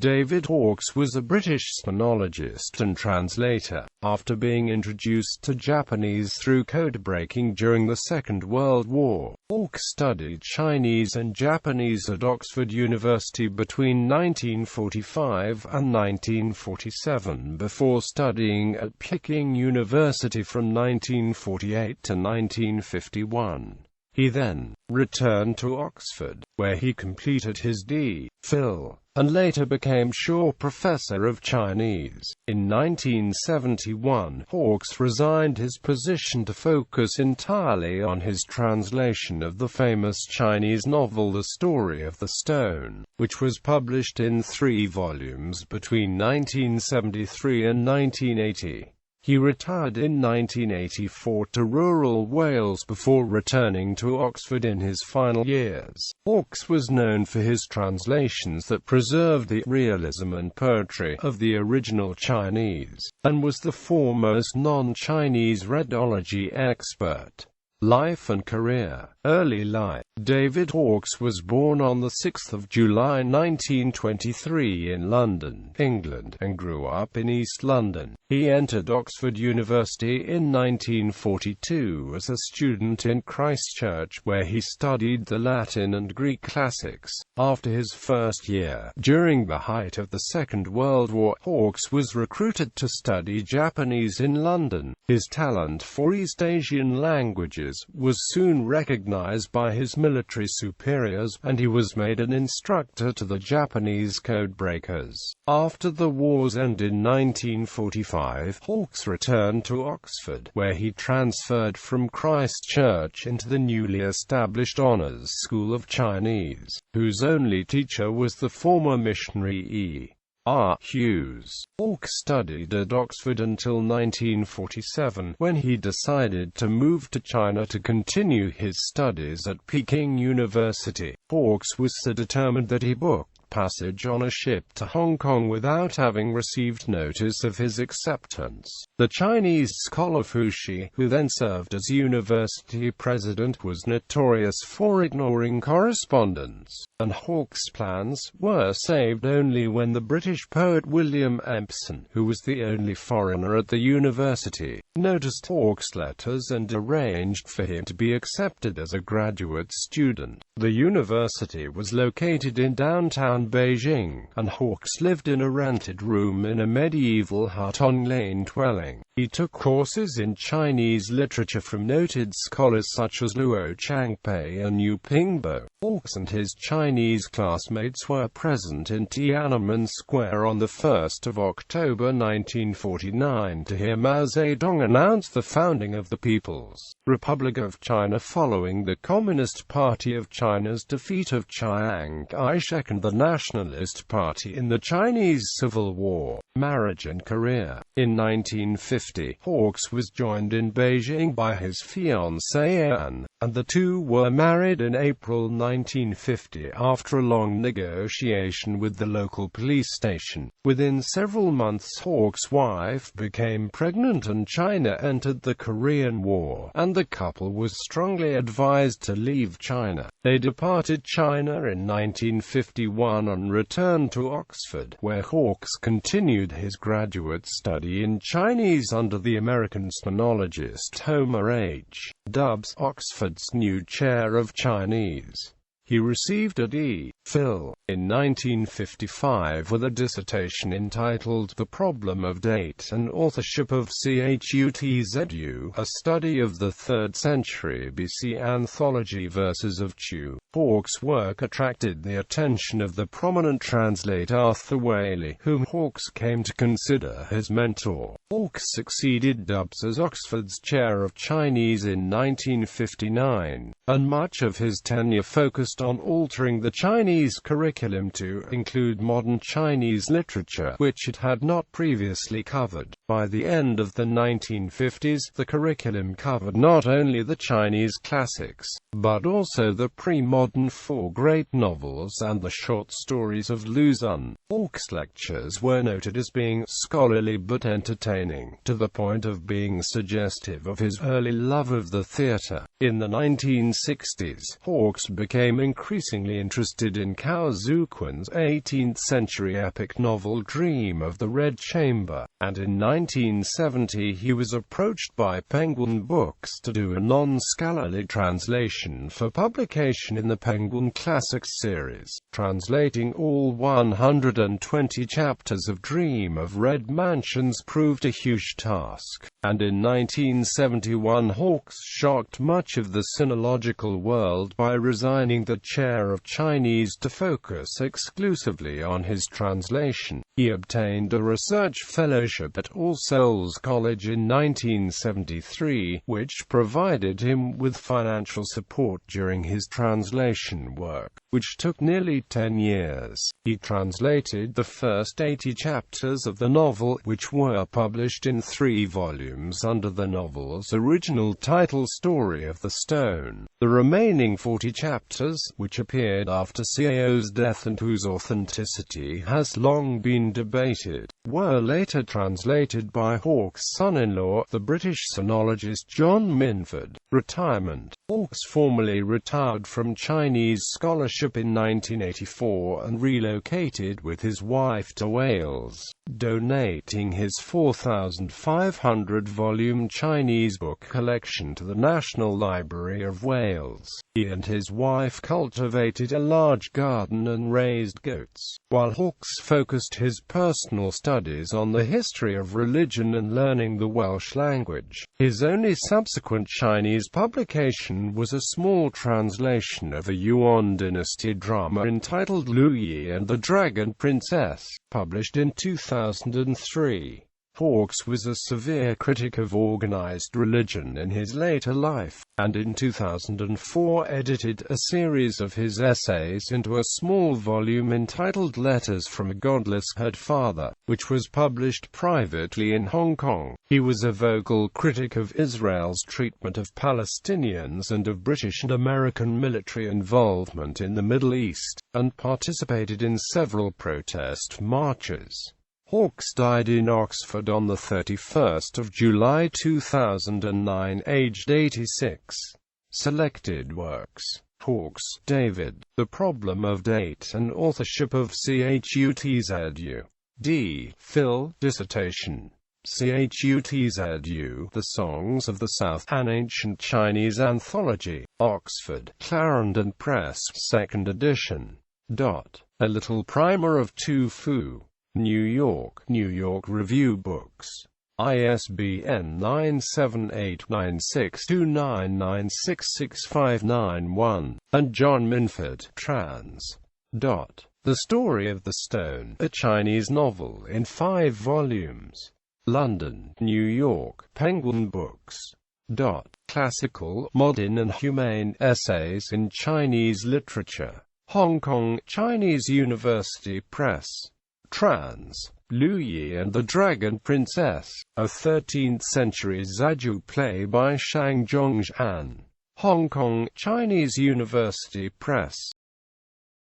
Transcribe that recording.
David Hawkes was a British sinologist and translator. After being introduced to Japanese through codebreaking during the Second World War, Hawkes studied Chinese and Japanese at Oxford University between 1945 and 1947 before studying at Peking University from 1948 to 1951. He then returned to Oxford, where he completed his D.Phil. and later became Shaw Professor of Chinese. In 1971, Hawkes resigned his position to focus entirely on his translation of the famous Chinese novel The Story of the Stone, which was published in 3 volumes between 1973 and 1980. He retired in 1984 to rural Wales before returning to Oxford in his final years. Hawkes was known for his translations that preserved the realism and poetry of the original Chinese, and was the foremost non-Chinese redology expert. Life and career. Early life. David Hawkes was born on 6 July 1923 in London, England, and grew up in East London. He entered Oxford University in 1942 as a student in Christchurch, where he studied the Latin and Greek classics. After his first year, during the height of the Second World War, Hawkes was recruited to study Japanese in London. His talent for East Asian languages was soon recognized by his military superiors, and he was made an instructor to the Japanese codebreakers. After the war's end in 1945, Hawkes returned to Oxford, where he transferred from Christchurch into the newly established Honours School of Chinese, whose only teacher was the former missionary E.R. Hughes. Hawkes studied at Oxford until 1947, when he decided to move to China to continue his studies at Peking University. Hawkes was so determined that he booked passage on a ship to Hong Kong without having received notice of his acceptance. The Chinese scholar Fu Shi, who then served as university president, was notorious for ignoring correspondence, and Hawkes' plans were saved only when the British poet William Empson, who was the only foreigner at the university, noticed Hawkes' letters and arranged for him to be accepted as a graduate student. The university was located in downtown Beijing, and Hawkes lived in a rented room in a medieval hut on Lane dwelling. He took courses in Chinese literature from noted scholars such as Luo Changpei and Yu Pingbo. Hawkes and his Chinese classmates were present in Tiananmen Square on 1 October 1949 to hear Mao Zedong announce the founding of the People's Republic of China following the Communist Party of China's defeat of Chiang Kai-shek and the Nationalist Party in the Chinese Civil War. Marriage and career. In 1950, Hawkes was joined in Beijing by his fiancée Anne, and the two were married in April 1950 after a long negotiation with the local police station. Within several months, Hawkes' wife became pregnant and China entered the Korean War, and the couple was strongly advised to leave China. They departed China in 1951 and returned to Oxford, where Hawkes continued his graduate study in Chinese under the American sinologist Homer H. Dubs, Oxford's new chair of Chinese. He received a D.Phil. in 1955 with a dissertation entitled The Problem of Date and authorship of Chutzu, a study of the 3rd century BC anthology verses of Chu. Hawkes' work attracted the attention of the prominent translator Arthur Waley, whom Hawkes came to consider his mentor. Hawkes succeeded Dubs as Oxford's chair of Chinese in 1959, and much of his tenure focused on altering the Chinese curriculum to include modern Chinese literature, which it had not previously covered. By the end of the 1950s, the curriculum covered not only the Chinese classics, but also the pre-modern four great novels and the short stories of Lu Xun. Hawke's lectures were noted as being scholarly but entertaining, to the point of being suggestive of his early love of the theatre. In the 1960s, Hawkes became increasingly interested in Cao Zuquan's 18th-century epic novel Dream of the Red Chamber, and in 1970 he was approached by Penguin Books to do a non-scholarly translation for publication in the Penguin Classics series, translating all 120 chapters of Dream of Red Mansions proved a huge task, and in 1971 Hawkes shocked much of the sinological world by resigning the chair of Chinese to focus exclusively on his translation. He obtained a research fellowship at All Souls College in 1973, which provided him with financial support during his translation work, which took nearly 10 years. He translated the first 80 chapters of the novel, which were published in 3 volumes under the novel's original title Story of the Stone. The remaining 40 chapters, which appeared after Cao's death and whose authenticity has long been debated, were later translated by Hawke's son-in-law, the British sinologist John Minford. Retirement. Hawkes formally retired from Chinese scholarship in 1984 and relocated with his wife to Wales, donating his 4,500-volume Chinese book collection to the National Library of Wales. He and his wife cultivated a large garden and raised goats, while Hawkes focused his personal studies on the history of religion and learning the Welsh language. His only subsequent Chinese publication was a small translation of a Yuan dynasty drama entitled Lu Yi and the Dragon Princess, published in 2003. Hawkes was a severe critic of organized religion in his later life, and in 2004 edited a series of his essays into a small volume entitled Letters from a Godless Herd Father, which was published privately in Hong Kong. He was a vocal critic of Israel's treatment of Palestinians and of British and American military involvement in the Middle East, and participated in several protest marches. Hawkes died in Oxford on 31 July 2009, aged 86. Selected works. Hawkes, David. The Problem of Date and Authorship of CHUTZU. D.Phil. Dissertation. CHUTZU. The Songs of the South, an Ancient Chinese Anthology. Oxford, Clarendon Press, 2nd edition. A Little Primer of Tu Fu. New York Review Books. ISBN 9789629966591, and John Minford, trans. The Story of the Stone, a Chinese novel in 5 volumes. London, New York, Penguin Books. Classical, Modern and Humane Essays in Chinese Literature. Hong Kong, Chinese University Press. Trans. Lu Yi and the Dragon Princess, a 13th-century Zhaju play by Shang Zhongshan. Hong Kong, Chinese University Press.